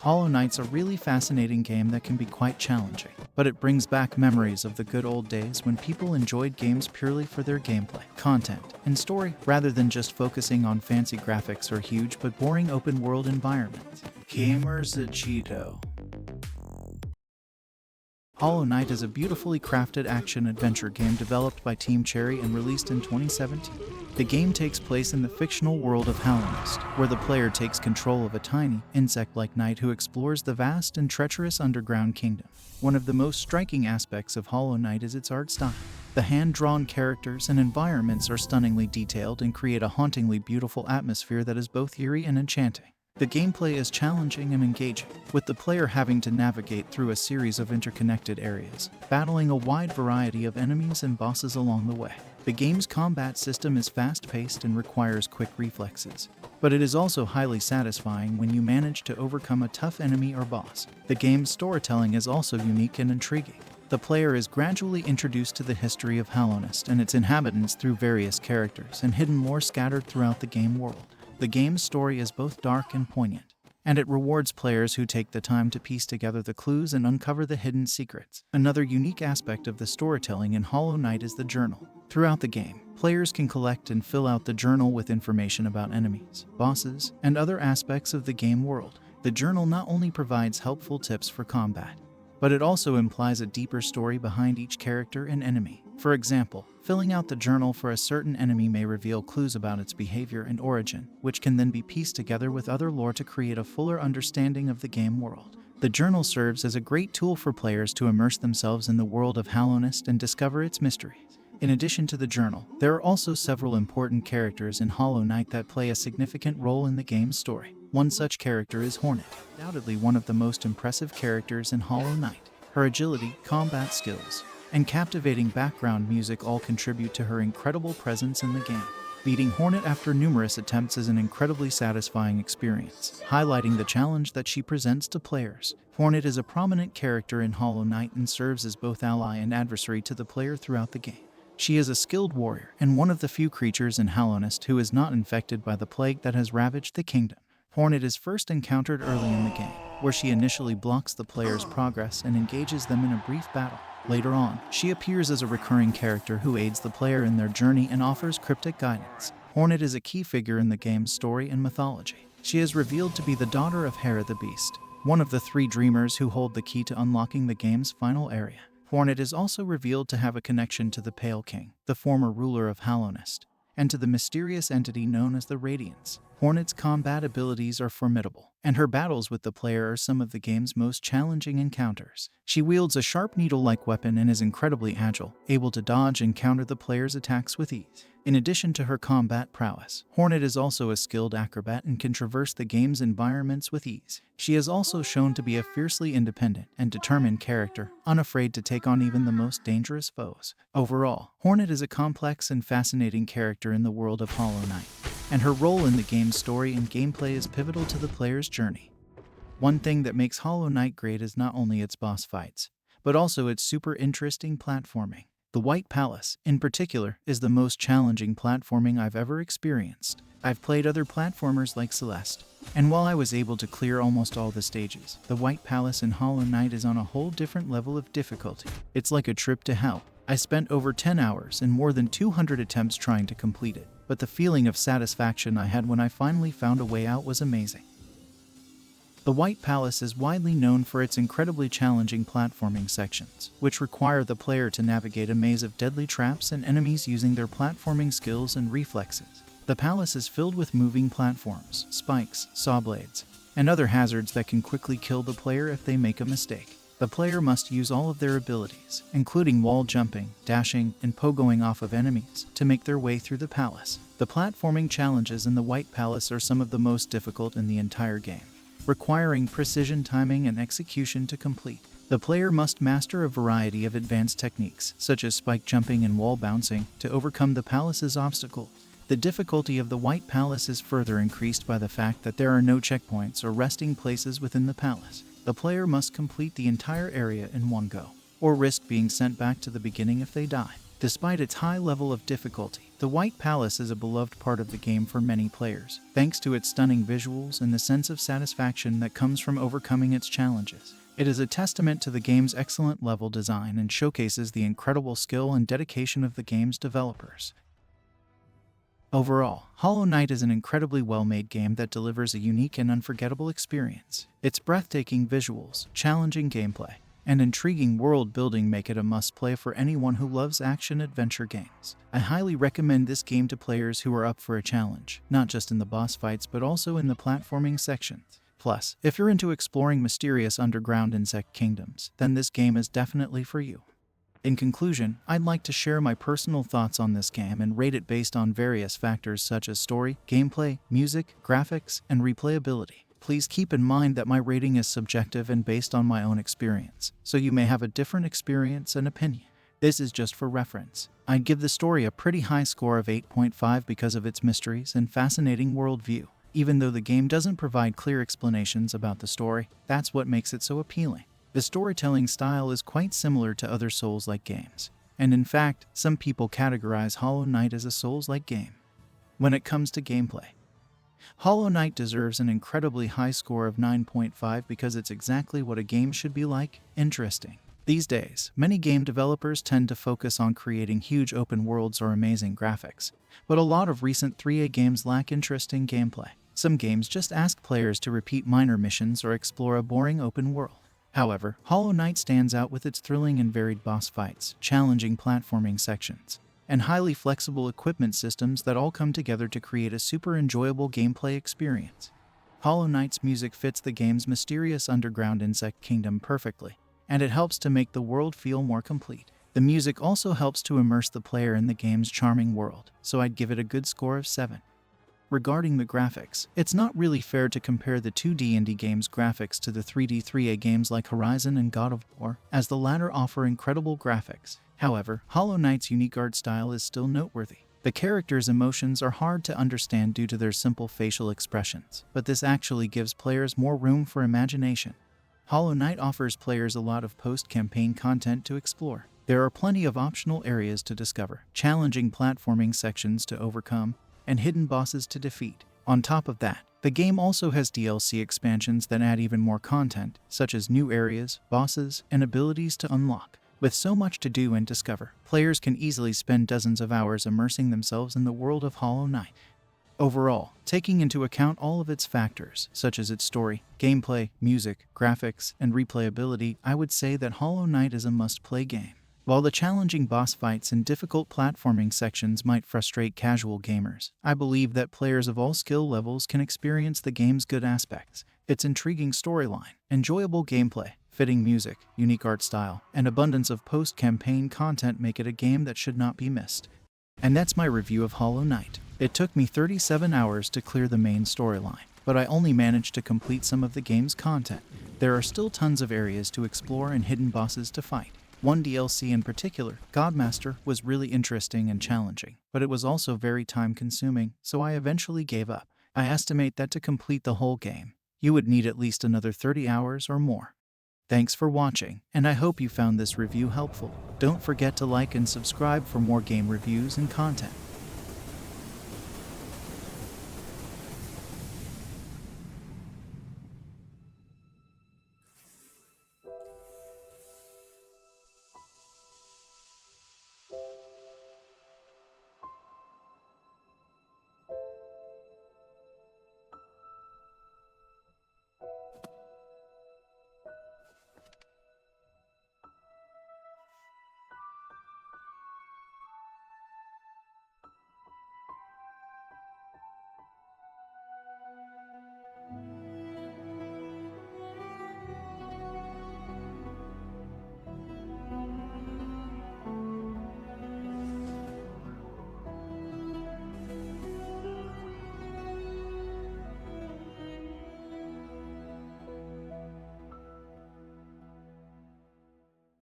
Hollow Knight's a really fascinating game that can be quite challenging, but it brings back memories of the good old days when people enjoyed games purely for their gameplay, content, and story, rather than just focusing on fancy graphics or huge but boring open-world environments. Gamer's a Cheeto. Hollow Knight is a beautifully crafted action-adventure game developed by Team Cherry and released in 2017. The game takes place in the fictional world of Hallownest, where the player takes control of a tiny, insect-like knight who explores the vast and treacherous underground kingdom. One of the most striking aspects of Hollow Knight is its art style. The hand-drawn characters and environments are stunningly detailed and create a hauntingly beautiful atmosphere that is both eerie and enchanting. The gameplay is challenging and engaging, with the player having to navigate through a series of interconnected areas, battling a wide variety of enemies and bosses along the way. The game's combat system is fast-paced and requires quick reflexes, but it is also highly satisfying when you manage to overcome a tough enemy or boss. The game's storytelling is also unique and intriguing. The player is gradually introduced to the history of Hallownest and its inhabitants through various characters and hidden lore scattered throughout the game world. The game's story is both dark and poignant, and it rewards players who take the time to piece together the clues and uncover the hidden secrets. Another unique aspect of the storytelling in Hollow Knight is the journal. Throughout the game, players can collect and fill out the journal with information about enemies, bosses, and other aspects of the game world. The journal not only provides helpful tips for combat, but it also implies a deeper story behind each character and enemy. For example, filling out the journal for a certain enemy may reveal clues about its behavior and origin, which can then be pieced together with other lore to create a fuller understanding of the game world. The journal serves as a great tool for players to immerse themselves in the world of Hallownest and discover its mysteries. In addition to the journal, there are also several important characters in Hollow Knight that play a significant role in the game's story. One such character is Hornet, undoubtedly one of the most impressive characters in Hollow Knight. Her agility, combat skills, and captivating background music all contribute to her incredible presence in the game. Beating Hornet after numerous attempts is an incredibly satisfying experience, highlighting the challenge that she presents to players. Hornet is a prominent character in Hollow Knight and serves as both ally and adversary to the player throughout the game. She is a skilled warrior and one of the few creatures in Hallownest who is not infected by the plague that has ravaged the kingdom. Hornet is first encountered early in the game, where she initially blocks the player's progress and engages them in a brief battle. Later on, she appears as a recurring character who aids the player in their journey and offers cryptic guidance. Hornet is a key figure in the game's story and mythology. She is revealed to be the daughter of Hera the Beast, one of the three dreamers who hold the key to unlocking the game's final area. Hornet is also revealed to have a connection to the Pale King, the former ruler of Hallownest, and to the mysterious entity known as the Radiants. Hornet's combat abilities are formidable, and her battles with the player are some of the game's most challenging encounters. She wields a sharp needle-like weapon and is incredibly agile, able to dodge and counter the player's attacks with ease. In addition to her combat prowess, Hornet is also a skilled acrobat and can traverse the game's environments with ease. She is also shown to be a fiercely independent and determined character, unafraid to take on even the most dangerous foes. Overall, Hornet is a complex and fascinating character in the world of Hollow Knight, and her role in the game's story and gameplay is pivotal to the player's journey. One thing that makes Hollow Knight great is not only its boss fights, but also its super interesting platforming. The White Palace, in particular, is the most challenging platforming I've ever experienced. I've played other platformers like Celeste, and while I was able to clear almost all the stages, the White Palace in Hollow Knight is on a whole different level of difficulty. It's like a trip to hell. I spent over 10 hours and more than 200 attempts trying to complete it, but the feeling of satisfaction I had when I finally found a way out was amazing. The White Palace is widely known for its incredibly challenging platforming sections, which require the player to navigate a maze of deadly traps and enemies using their platforming skills and reflexes. The palace is filled with moving platforms, spikes, saw blades, and other hazards that can quickly kill the player if they make a mistake. The player must use all of their abilities, including wall jumping, dashing, and pogoing off of enemies, to make their way through the palace. The platforming challenges in the White Palace are some of the most difficult in the entire game, requiring precision timing and execution to complete. The player must master a variety of advanced techniques, such as spike jumping and wall bouncing, to overcome the palace's obstacles. The difficulty of the White Palace is further increased by the fact that there are no checkpoints or resting places within the palace. The player must complete the entire area in one go, or risk being sent back to the beginning if they die. Despite its high level of difficulty, the White Palace is a beloved part of the game for many players, thanks to its stunning visuals and the sense of satisfaction that comes from overcoming its challenges. It is a testament to the game's excellent level design and showcases the incredible skill and dedication of the game's developers. Overall, Hollow Knight is an incredibly well-made game that delivers a unique and unforgettable experience. Its breathtaking visuals, challenging gameplay, and intriguing world building make it a must-play for anyone who loves action-adventure games. I highly recommend this game to players who are up for a challenge, not just in the boss fights but also in the platforming sections. Plus, if you're into exploring mysterious underground insect kingdoms, then this game is definitely for you. In conclusion, I'd like to share my personal thoughts on this game and rate it based on various factors such as story, gameplay, music, graphics, and replayability. Please keep in mind that my rating is subjective and based on my own experience, so you may have a different experience and opinion. This is just for reference. I'd give the story a pretty high score of 8.5 because of its mysteries and fascinating worldview. Even though the game doesn't provide clear explanations about the story, that's what makes it so appealing. The storytelling style is quite similar to other Souls-like games, and in fact, some people categorize Hollow Knight as a Souls-like game. When it comes to gameplay, Hollow Knight deserves an incredibly high score of 9.5 because it's exactly what a game should be like: interesting. These days, many game developers tend to focus on creating huge open worlds or amazing graphics, but a lot of recent 3A games lack interesting gameplay. Some games just ask players to repeat minor missions or explore a boring open world. However, Hollow Knight stands out with its thrilling and varied boss fights, challenging platforming sections, and highly flexible equipment systems that all come together to create a super enjoyable gameplay experience. Hollow Knight's music fits the game's mysterious underground insect kingdom perfectly, and it helps to make the world feel more complete. The music also helps to immerse the player in the game's charming world, so I'd give it a good score of 7. Regarding the graphics, it's not really fair to compare the 2D indie game's graphics to the 3D 3A games like Horizon and God of War, as the latter offer incredible graphics. However, Hollow Knight's unique art style is still noteworthy. The characters' emotions are hard to understand due to their simple facial expressions, but this actually gives players more room for imagination. Hollow Knight offers players a lot of post-campaign content to explore. There are plenty of optional areas to discover, challenging platforming sections to overcome, and hidden bosses to defeat. On top of that, the game also has DLC expansions that add even more content, such as new areas, bosses, and abilities to unlock. With so much to do and discover, players can easily spend dozens of hours immersing themselves in the world of Hollow Knight. Overall, taking into account all of its factors, such as its story, gameplay, music, graphics, and replayability, I would say that Hollow Knight is a must-play game. While the challenging boss fights and difficult platforming sections might frustrate casual gamers, I believe that players of all skill levels can experience the game's good aspects. Its intriguing storyline, enjoyable gameplay, fitting music, unique art style, and abundance of post-campaign content make it a game that should not be missed. And that's my review of Hollow Knight. It took me 37 hours to clear the main storyline, but I only managed to complete some of the game's content. There are still tons of areas to explore and hidden bosses to fight. One DLC in particular, Godmaster, was really interesting and challenging, but it was also very time-consuming, so I eventually gave up. I estimate that to complete the whole game, you would need at least another 30 hours or more. Thanks for watching, and I hope you found this review helpful. Don't forget to like and subscribe for more game reviews and content.